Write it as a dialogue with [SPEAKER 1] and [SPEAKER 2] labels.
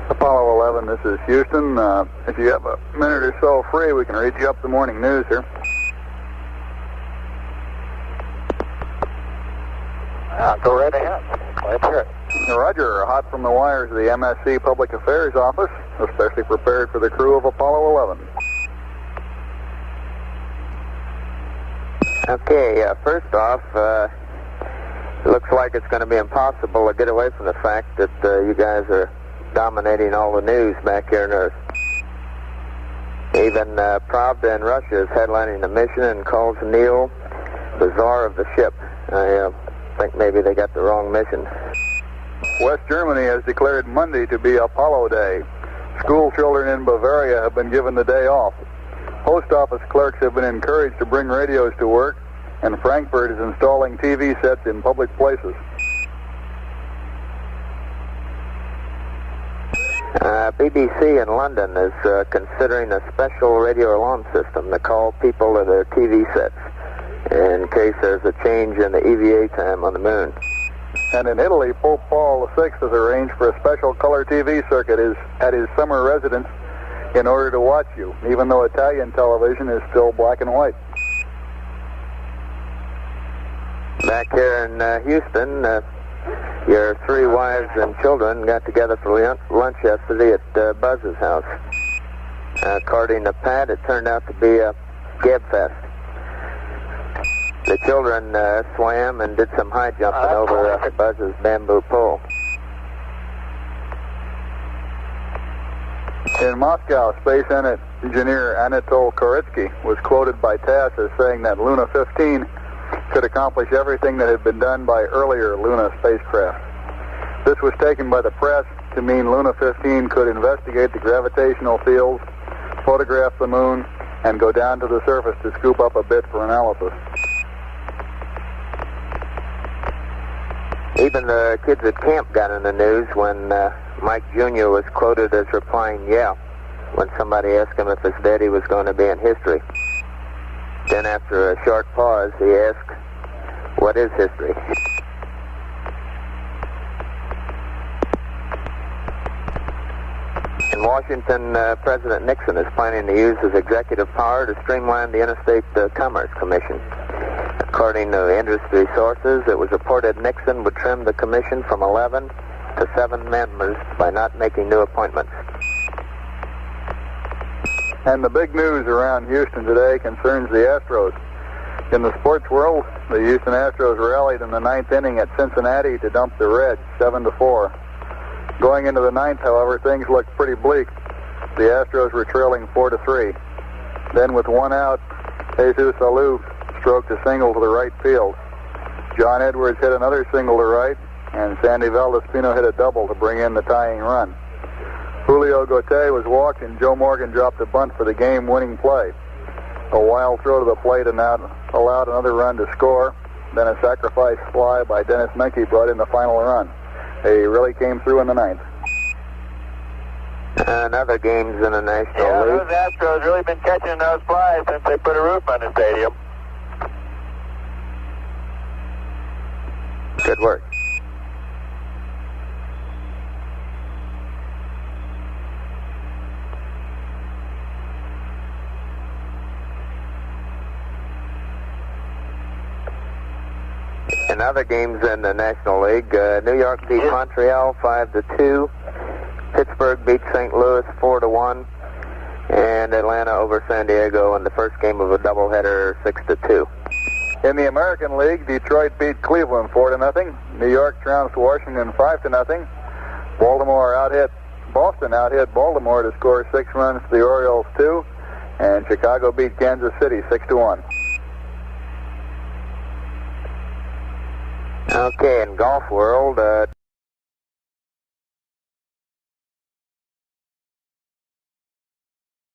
[SPEAKER 1] Apollo 11, this is Houston. If you have a minute or so free, we can read you up the morning news here.
[SPEAKER 2] Go right ahead. Let's hear it.
[SPEAKER 1] Roger, hot from the wires of the MSC Public Affairs Office, especially prepared for the crew of Apollo 11.
[SPEAKER 3] Okay, first off, it looks like it's going to be impossible to get away from the fact that you guys are dominating all the news back here on Earth. Even Pravda in Russia is headlining the mission and calls Neil the czar of the ship. I think maybe they got the wrong mission.
[SPEAKER 1] West Germany has declared Monday to be Apollo Day. School children in Bavaria have been given the day off. Post office clerks have been encouraged to bring radios to work, and Frankfurt is installing TV sets in public places.
[SPEAKER 3] BBC in London is considering a special radio alarm system to call people to their TV sets in case there's a change in the EVA time on the moon.
[SPEAKER 1] And in Italy, Pope Paul VI has arranged for a special color TV circuit at his summer residence in order to watch you, even though Italian television is still black and white.
[SPEAKER 3] Back here in Houston, your three wives and children got together for lunch yesterday at Buzz's house. According to Pat, it turned out to be a gabfest. The children swam and did some high jumping over Buzz's bamboo pole.
[SPEAKER 1] In Moscow, space engineer Anatol Koretsky was quoted by TASS as saying that Luna 15 could accomplish everything that had been done by earlier Luna spacecraft. This was taken by the press to mean Luna 15 could investigate the gravitational fields, photograph the moon, and go down to the surface to scoop up a bit for analysis.
[SPEAKER 3] Even the kids at camp got in the news when Mike Jr. was quoted as replying, "Yeah," when somebody asked him if his daddy was going to be in history. Then after a short pause, he asked, "What is history?" In Washington, President Nixon is planning to use his executive power to streamline the Interstate Commerce Commission. According to industry sources, it was reported Nixon would trim the commission from 11 to 7 members by not making new appointments.
[SPEAKER 1] And the big news around Houston today concerns the Astros. In the sports world, the Houston Astros rallied in the ninth inning at Cincinnati to dump the Reds 7-4. Going into the ninth, however, things looked pretty bleak. The Astros were trailing 4-3. Then with one out, Jesus Alou stroked a single to the right field. John Edwards hit another single to right, and Sandy Valdespino hit a double to bring in the tying run. Julio Gauthier was walked, and Joe Morgan dropped a bunt for the game-winning play. A wild throw to the plate allowed another run to score. Then a sacrifice fly by Dennis Menke brought in the final run. They really came through in the ninth.
[SPEAKER 3] And other games in the National League.
[SPEAKER 2] Those Astros really been catching those flies since they put a roof on the stadium.
[SPEAKER 3] Good work. In other games in the National League, New York beat Montreal 5-2. Pittsburgh beat St. Louis 4-1. And Atlanta over San Diego in the first game of a doubleheader 6-2.
[SPEAKER 1] In the American League, Detroit beat Cleveland 4-0. New York trounced Washington 5-0. Boston out-hit Baltimore to score 6 runs to the Orioles 2. And Chicago beat Kansas City 6-1.
[SPEAKER 3] Okay, in golf world,